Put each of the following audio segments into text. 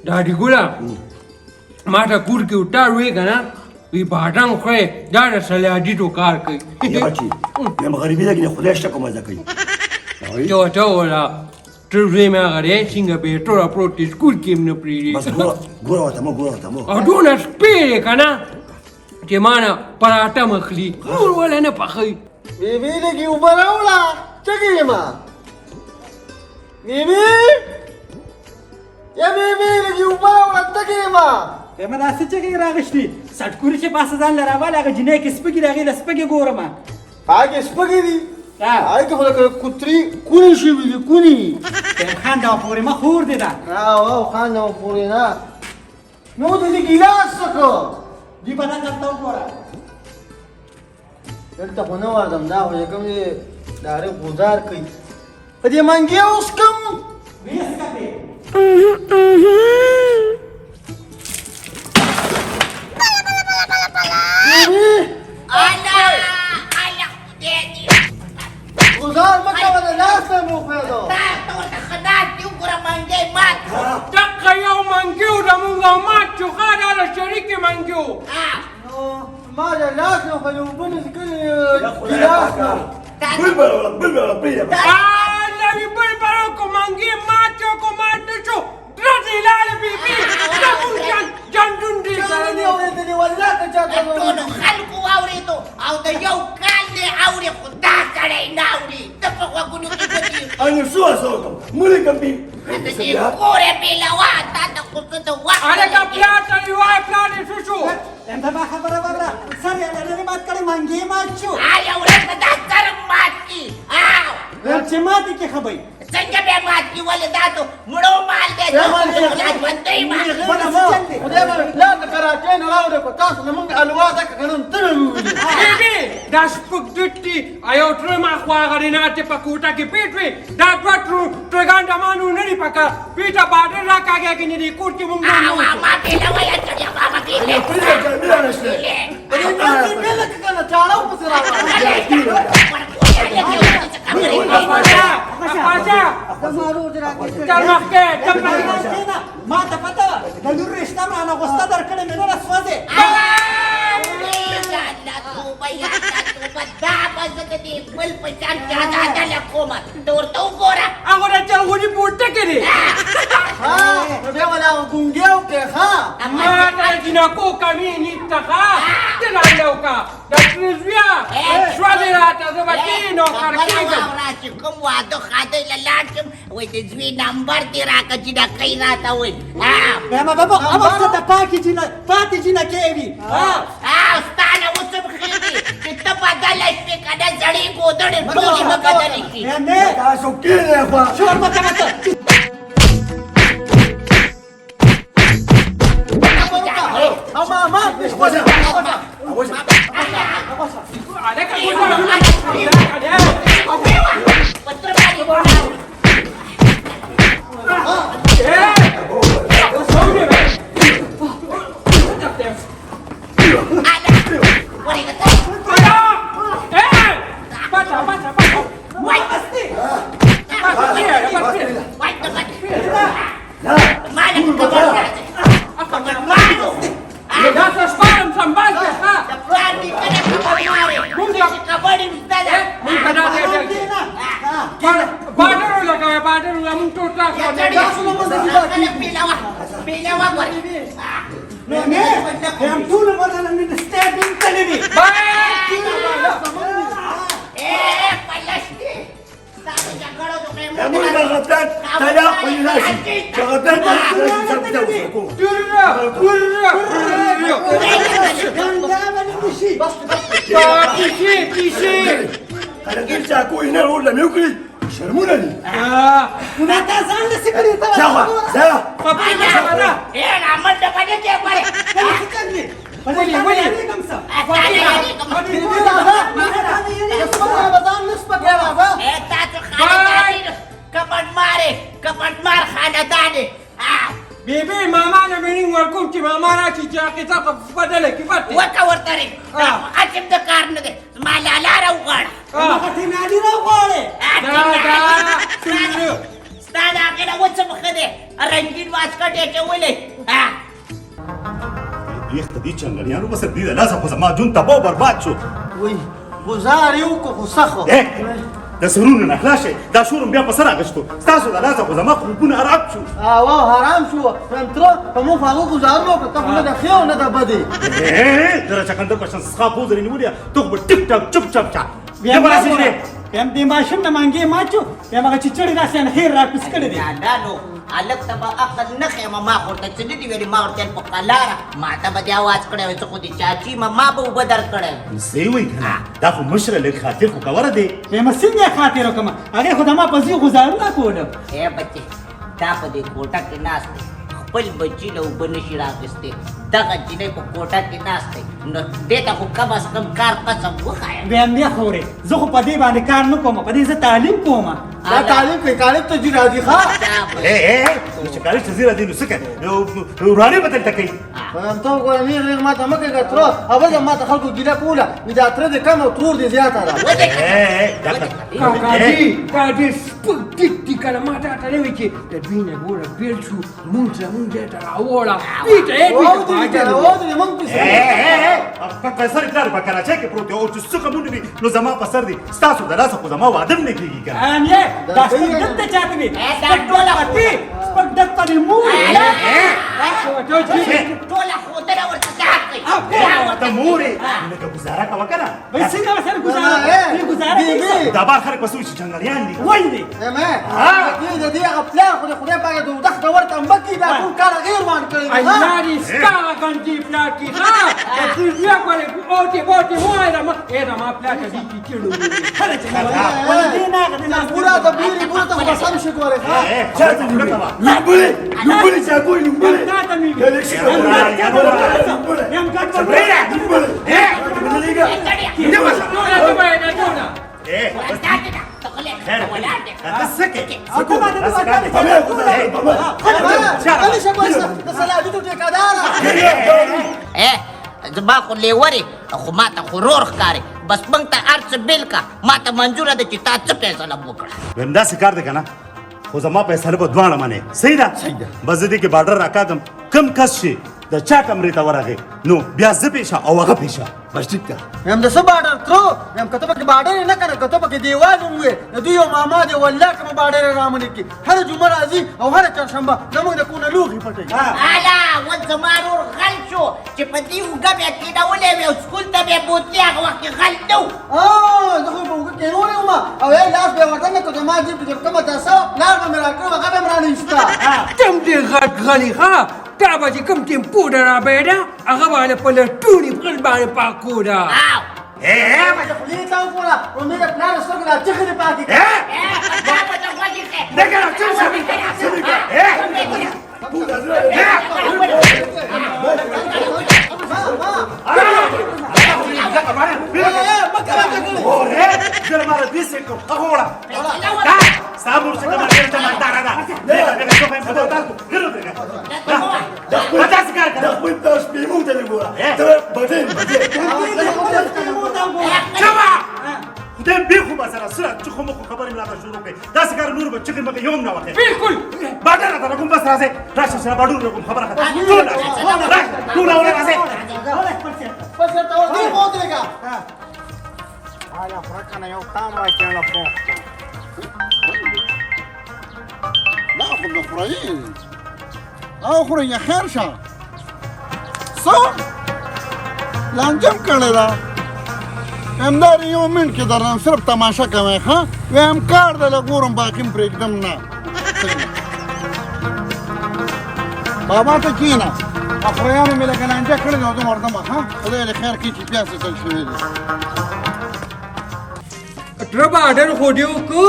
दाढी गुला माझा गुडघे उतारू आहे का ना मी भाटांग खोय दादा सल्या आधी तो कार काही يبكي يا مغربي لكن خدها اشتكوا ما ذاكي तेव्हा तेव्हा तुझे मागारे सिंगापूर टोरा प्रोटीस कुल किम न प्रिरी بس قرا تمام अडून स्पेरे का ना ते माना पराठा मखली वाला ना पाखी Bibi lagi ubah lah. Cakap ma. Bibi. Ya bibi lagi ubah lah cakap ma. मला असंच काही रागष्टी सटकुरीचे पास जाणला रावा लाग जिने किसपकी रागेल असपकी Gorma Pakai spaghetti. Ya. Ay kalau kutri kuni sih bibi kuni. Khan दाव पोरे मा खूर देता Wow, kan nak puri na. Mau jadi gilas sako. जी बना करता हूँ पोरा Kita kena wardam dah, macam kami dari buzar kau. Dia manggil uskam. वीस का पे Anak Dedi. Buzar macam mana nasa muka tu? Tato na kanan yung kurang manggay mat. tak kayo mangyo da mga macho kada la shariki mangyo Mana nasa muka tu pun gilas. بلبل ولا بيا ala mi pul paro ko mangi macho ko macho trati lale bibi tapun jan dundi Jangan dia orang tadi walak kerja tu. Ito no halko awri to. Aw da yaw kalde awri ko takalay na awri. Tapos wag kuno kipati. انا شو اسوي مولي كمبي Ito si kore pilawa. Tatak ko to wak. ada ka plata liwai plata susu त्यांचा बाखा बरोबर सर याला बात करे मांगे macho Ayaw rin na dakar mati. Aw. घरचे माती के खबई Sanya be mati wala dato. Mudo mal de. Bantay ma. Mana mau? Dia lah negara China lah udah kota. Namun alwat tak kena terus. bibi das pugdutti ayo trema kwa gari na te pakuta ki pitwe da patru traganda manu nari paka pita bade ra ka ga kini di kurti mung Aw ama pilawa yan kanya mama pili. بيا جميل انا شنو Dia nanti bela kena cara apa sih lah? apa aja कमारू जरा termak ke tempat माता पता दलूर रिश्ता में आना गोस्ता दरकड़े मेरा रसवाजे ako na tiyang huli puta kini Ha, dia mana gunggau ke ha? Mata na ginako kami nita ka tinalaw ka dasrizya swadira ta sa batino karkigan मैं बाबा अब सदा पाकी जीना केवी हां मैं شو كده يا اخوان شو ما كانت Ama, ada ka puta Dasar sekarang sambal ke ha Badaru lah kaya badaru lah mung tuta मैं हम तू न बना न स्टेपिंग चलेगी يا مولي بالغطان تلاقوا الناس بالغطان انا قلت اكو هنا ولا ميوكلي شرمونني पुन्हा त्या सांग सिकडी سوا سوا Bibi mama na mening walkum ti mama na kita ka padale ki pati Waka wartari. Asim da karne de. Malala raw غواړه هغه ټینالي راغواړې ستا د هغې نه وڅه مخه دی رنګین واسکټ یې اچولی یخته دي چنګړیانو بس دې د لاسه خو زما ژوند تباه او برباد شو وای گزار یې وکړو خو سخت د سرونو نه خلاص شئ دا شورم بیا په سر اخیستو ستاسو د لاسه خو زما خوبونه حرام شو او حرام شو فهم تر په مو هغه گزارونه وکړه ته خو نه د ښې او نه د بدې در چکندر په شان څخه پوزري نیولې ته خو به ټیک ټاک چپ چپ چا بیا هم دې ماشوم نه منګې ماچو بیا هغه چچړې داسې خیر راکوس کړی دی نو هلک ته به عقل نه ښیم ما خو ورته څه نه دي ویلي ما ورته په قلاره ما ته به دې اواز کړی وای څه خو دې چاچي ما به اوبه در کړی صحیح وایي که نه دا خو مشره لږ خاطر خو کوره دی بیا څنګه خاطر وکړم هغې خو د ما په ځای ګزارونه کولم ای بچې دا په دې کوټه کې ناست دی خپل بچي له اوبه نشي رااخیستی دغه جینۍ په کوټه کې ناست دی نو دې ته خو کم از کم کار قسم وښایم بیا هم نه خورې زه خو په دې باندې کار نه کوم په دې زه تعلیم کوم دا تعلیم کوي کالب ته جي راځي ښه چې کالج ته ځي راځي نو څه کوي ورانې به دلته کوي فهم ته وګوره نېغ ما ته مه کوې که تره اول ما ته خلکو ګیله کوله چې دا تره دې کم او ترور دې زیاته ده کاکاجي سپک ټیک دي که نه ما تا ته نه وایي چې د دوی نه ګوره بېل شو مونږ زمونږ ځای ته راوړه پیټه یې پیسه یې پلار په کراچۍ کې پروت دی او چې څه غمونه وي نو زما په سر دي ستاسو د لاسه خو زما واده هم نه کېږي که نه دا سپک دت ته چاته وي سپک ډوله پتی سپک دت په دې مور ټوله ښودنه ورته ځان کوي ته مورې لکه ګزاره کوه که نه بھائی څنګه ورسره ګزاره کوي دا بار خلک پسې وایي چې جنګلیان دي وایي دی د دې هغه پلار خو د خدای پاک د دښته ورته مکې دا ټول کار غیر مان کړی الله دې ستا غندي پلار کې ښه دنیا ګورې اوټې بوټې وایه ما پلار ته دې کې کېړو پورا د بیرې پورا ته خو به سم شي ګورې ښه چېرته جوړه کوه لومبلې چا کوی لومبلې زما خو لیورې خو ما ته خو رور ښکارې بس موږ ته هر څه بیل کا ما ته منظوره ده چې تا څه فیصله وکړه ویم داسې کار دی که نه خو زما فیصله به دواړه منې صحیح ده بس زه دې کې باډر راکاږم کم کس شي د چا کمرې ته ورغې نو بیا زه پیشه او هغه پیشه بس ټیک ده هم د څه باډر ترو هم که ته پکې باډر یې نه که نه که ته پکې دیوال هم وې د دوی یو ماما دی والله که به باډر یې رامنې کړي هره جمعه راځي او هره چهارشنبه زموږ د کونه لوښي پټوي الا اوس زما رور غل شو چې په دې اوږه بیا کېنولی وې او سکول ته بیا بوتلې هغه وخت کې غل نه و زه خو په اوږه کېنولی وم او یې لاس بیا ورته نه کړو زما جیب کې چې کومه داسه وه پلار به مې راکړی هغه به مې رانهیسته تم دې غټ غلي ښه دا به چې کوم ټیم پوډر رابېده هغه باندې په لټونې غل باندې پاکوده خولې ته وګوره او مې د پلار د سترګو دا چغې دې پاکې خدای بیخو به سره سره چې خو مخو خبرې مې راته شروع کړې داسې کار نور به چغې مکې یوم نه وکړې بالکل باډر راته راکوم بس راځئ راشه سره باډر راکوم خبره ختمه ټول راځئ ټول راځئ بس ورته ورته ودرېږه Ala fracana eu tam aqui na porta. لا خذ افرايم لا اخرى يا خيرشا صح لانجم کړه دا همدار یو من کې درنه صرف تماشا کوي ها ویم کار د لګورم باقی پرېږدم نه بابا ته کینا افرايم مې لګا لانجه کړه نو دوم ورته ما ها خدای له خیر کې چې پیاسه چل شوی دی تر باډر خو دیو کو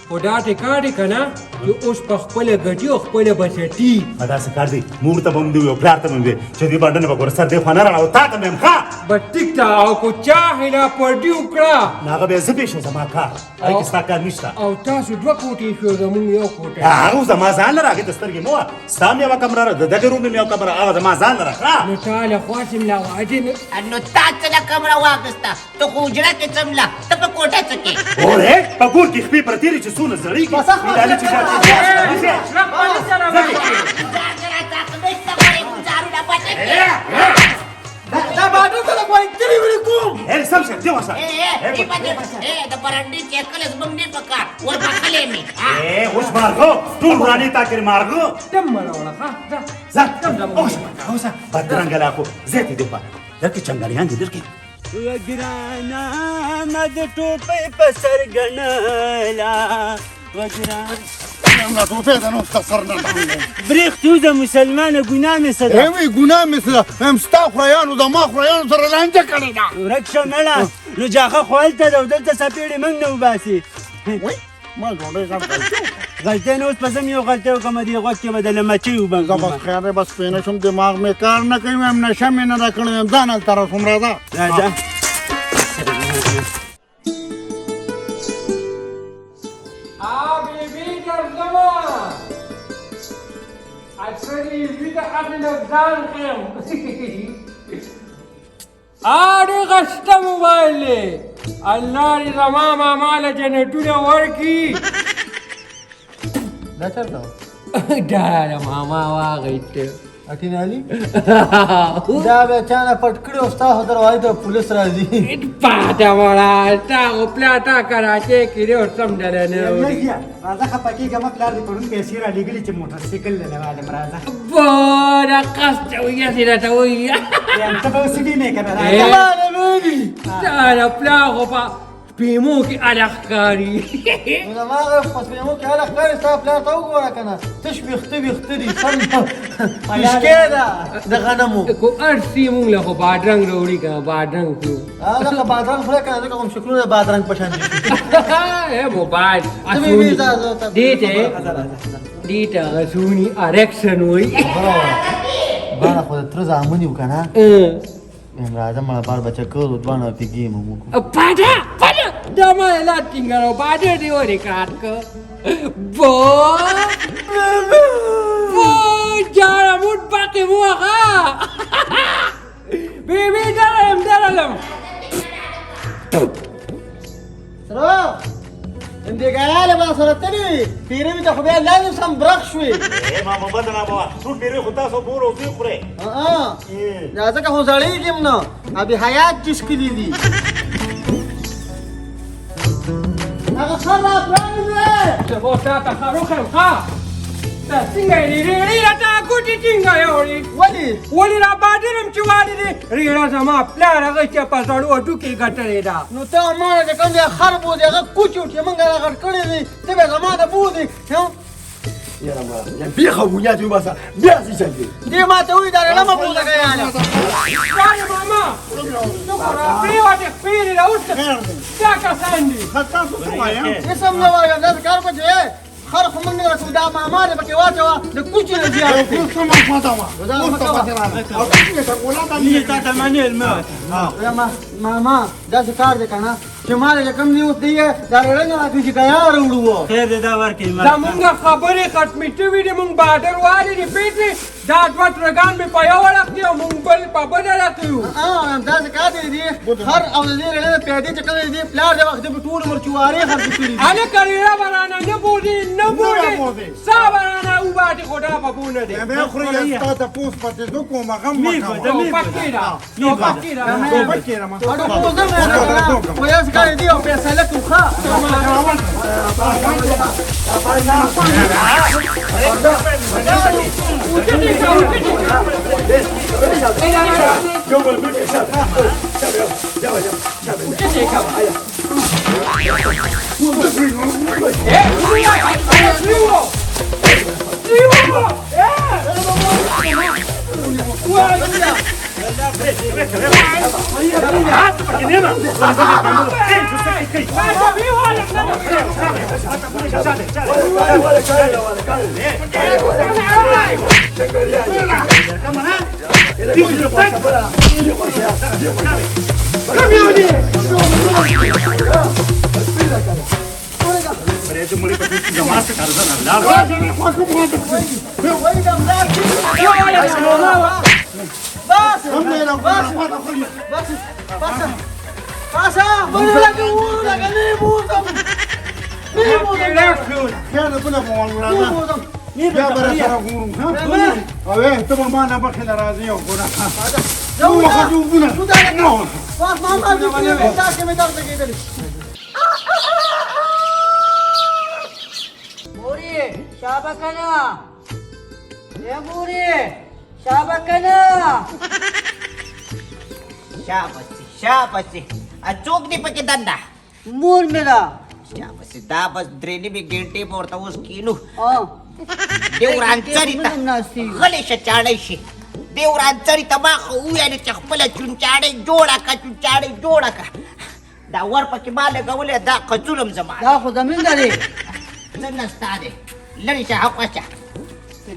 خدا ټیکا دی کنه چې اوس په خپله ګټي او خپله بچټي داسې کار دی مور ته به هم دی وي او پلار ته به هم وي چې دې بډنه به ګوره سر دې خوا نه راړه او تا ته مې هم ښه به ټیک ته او که چا هیله پرډي وکړه نو هغه بیا زه پېښ زما کار هغې کې ستا کار نشته او تاسو دوه کوټې شو زمونږ یو کوټه هغه زما ځان لره هغې ته سترګې مه وه ستا مې یوه کمره ده د دغې روم مې یو کمره هغه زما ځان لره ښه نو تا له خوا چې ملا واجب نو تا څه له کمره واخیسته ته خو حجره کې څمله ته په کوټه څه کې اورې په کور کې خپې پرتې دي چې څونه زړېږي مېلالې چې دا باډر ته کوئی تری وړي کوم سم شه دی واسه د برنډې چکل زمونږ نه پکار ور پخلې می اوس مارغو ټول ورانې تا کړې مارغو دم مړوله ښه ځه اوسه بدرنګه لاکو زه دې په درکې چنګالیان دې درکې وګرانا مد ټوپې په سر ګڼلا وګرانا لا توفيت انا اختصرنا بريختو ذا مسلمان ګناه مې صدا ايوه قناه مثل مستخريان وذا ما خريان ترى لانجا كلنا ورکشه مړه نو جاخه خوالته ده او دلته سپېړې موږ نه وباسي وي ما جوړې غم غلطۍ نه اوس په زه مې یو غلطۍ وکړم دې غوږ کې به د لمچۍ وبم بس خیر دی بس پېنه شم دماغ مې کار نه کوي هم نشه مې نه ده کړې یم ځان هلته رسوم راځه راځه بیبی درځمه اکثرې بیده اخلي ځان خیم ډېر شته موبایل دی الله دې زما ماما له جنتونه ورکړي دا چرته دا د ماما واغېته اټینالي دا به چانه پټ کړی او ستا خو دروازې ته پولیس راځي پاته وړه تا خو پلاټا کراچۍ کې دی او سم ډله نه وړي راځه خپه کېږه مه پلار دې پرون پیسې رالېږلي چې موټر سایکل لنوالم راځه بوره قصد ویاسې راته وایي ته به اوس ډینې که نه دا د پلا خو په سپېمو کې الخ ښکاري نو زما هغه په سپېمو کې هله ښکاري ستا پلار ته وګوره که نه تش ویښته ویښته دي سم پشکې ده د غنمو کو ارسي مونږ له خو بادرنګ راوړي که بادرنګ خو هغه بادرنګ خورې که نه ځکه کوم شکلونه د بادرنګ په شان دي موبایل دې ته غسوني ارکشن وایي باڼه خو د تره زامن یو که نه راځه مړه بار بچه کول دواړه پې ګیم هم وکړو پاده دا ما لا ټینګه باډر دی ورې کاټ که بو جاره موټ باقي مو هغه بیبي درلم سره اندېګایاله به سره تلي پیروي ته خو بیا لاندې سم برق شوې ماما بدنه به ټول ډېرې خو تاسو بور او دوی خورئ دا ځکه خو زړېږي م نه ابي حیات چسکلي دي هغه خر را پرانیزې خو تا ته خروخ یم ښه دا څنګه یې دي ریړې راته ګوتې ټینګه یوړې ولې را باډر یم چې والې دې ریړه زما پلار هغه چې په زړو هډوکې ګټلې ده نو ته ماړه چې کوم دی خر بودې هغه کوچ وټې موږ را غټ کړی دی ته بیا زما د بودې بيخه بنياتي وبس بياسي سلبي دې ما ته وایي دا رڼه مه بوده ګیاله وایه ماما پرېوتې خپېرې راوسته دا کسان دي خطاسو سوايا اسم نه وایم داسې کار وکړه چې خر خو موږ نه رسو دا ماما دې پکې واچوه د کوچې نه زیات دی ماما داسې کار دی که نه چې ما چې کوم دی اوس دی دا رڼه راکړي چې ګیا راوړو خیر دې دا ورکړي زمونږ خبرې ختمې شوي دي مونږ باډر والې دي پېټې دا دوه ترګان مې په یو اړخ دي او مونږ بل په بل اړخ یو داسې کار دی دی خر او د دې رڼه پیادې چې کوم دی پلار د وخت په ټول عمر چوارې خرڅې کړي دي هلکه ریړه به رانه نه بودې نه بودې سا به رانه وباټې خو دا به بونه دی تا پوس پاتې دو کومه غم پکې ده نو پکې ده اډو خو زه مې و داسې کار دی او فیصله کړو ښه Hey, Pasa, boleh lagi urus lagi ni mutam. Ni mutam. Kaya na pala kung wala Ni na. mutam. Kaya para sa gurong, ha? Awe, ito mamana ba kinarazi yun? Kuna. Jauh dah. Makadugo na. Sudah. No. Pas mama di sini minta kami tak pergi tadi. Muri, siapa kana? Ya Muri, siapa kana? शाबाशी चौक नहीं पके दंडा Mur mera. शाबाशी दाबस ड्रेनी में गेंटे मोरता उस किलो Oh. देवरांचरिता nasi. गणेश चाळीशी देवरांचरिता माख उयाने चखपला चुंचाडे जोडा का दावर पके माले गवले दा खचुलम जमा Dah aku zamin dari. नसता दे लड़ीशा हकाशा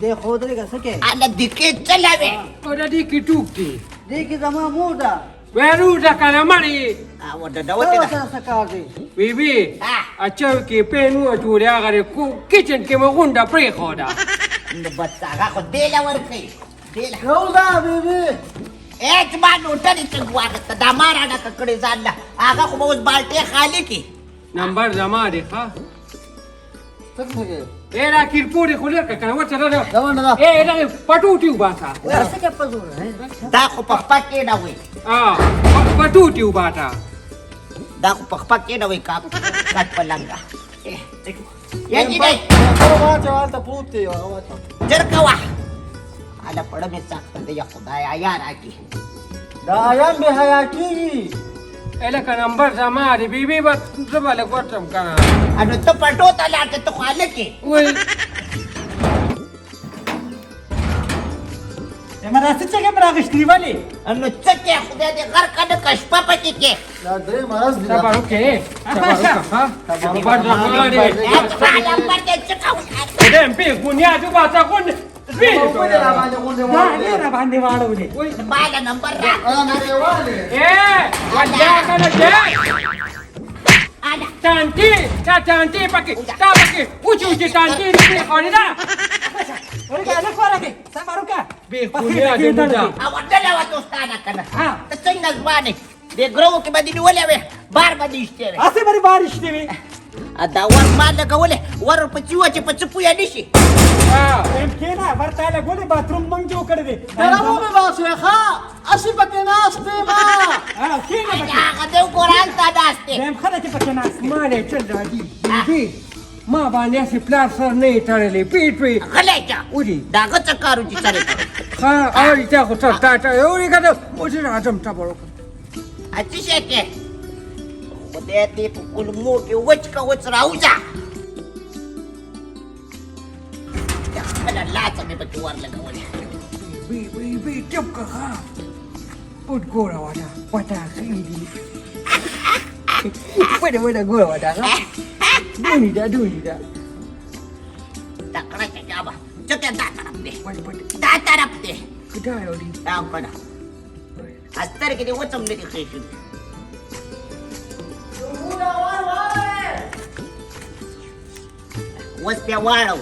Dekho dari ka sake. आला दिके चलावे Pada di kitukti. Deki zaman muda. Baru dah kana mari. आवड Tahu दवते saya sekali. Bibi. Ah. Acha ke penu tu dia kare ku kitchen ke magunda pre khoda. बच्चा का को देल्यावर काही देला Rauda bibi. एक मान उठली वाटत दामाराडा कडे चालला आगा को बहुत बाल्टी खाली की Nambar zama de kha. Tak sake. Era kirpuri khule ka kana wata da. Zaman dah. Era patuti ubata. Sake apa tu? दा को पप्पा के ना हुई Ah, patuti ubata. दा को पप्पा के ना हुई काट पलंगा ये जी नाही Kalau macam ada putih, macam. जर कवा आला पड मी चाकत ते या खुदाया यार आकी Dah ayam behayaki. Ela ka nambar zama de bibi ba zabale kwatam kana. आणि तो पटोता लाटे तो खाले की Oi, Emang rasanya kayak beragam wali. आणि चके खुदा दे घर कड कष्पा पटी के Dah dari maras dia. tabaru ke? Tabaru ka ha? Nambar zama de. एक खाला पर दे चकाऊ Dem pe kunya tu bata kun. Bibi Kau boleh lah banyak orang Nah, dewan. ini lah banding walau ni. बाला नंबर रा Orang dewan ni. Eh, wajah kana je. आला Tanti pakai. Tak pakai. Uji tanti ni khani dah. Orang kaya anak orang ni. Saya baru kah? Be kunya de muda. आवडला वाटतो स्थाना कना हा. तर चंगल माने दे ग्रो के बदी निवले वे बार बदी इष्टे वे Asal baru baris ni. आता वर मार गवले वर पचिवाचे पचपुया दिशी Ah. Em kena, baru tanya boleh bathroom mangjo kade de. Dalam mobil bahasa ha. Asyik pakai nasti mah. Ah, kena pakai. आता देव कोरांता दासते Em kada kita pakai nasi. Mane chandra di. Bibi. Ma banya si plaster ne tarele pitwe. खलेचा Uri. दागच कारूची चाले Ha, ari ta ko ta. Uri kada. Uji rajam tabaru. आची शेके उद्या ते पुकुल मोके वच का वच राहूजा त्याला लाच मी बकी वर गवले Bibi tiap ka ha. Put gora wada. Wada khidi. Wada gora wada ha. Duni dah. तकडाच्या जाबा चक्या दातारप दे Wada. दातारप दे Kedai odi. काम करा आज तर किती वचम दे खेळून वस्त्या वाळव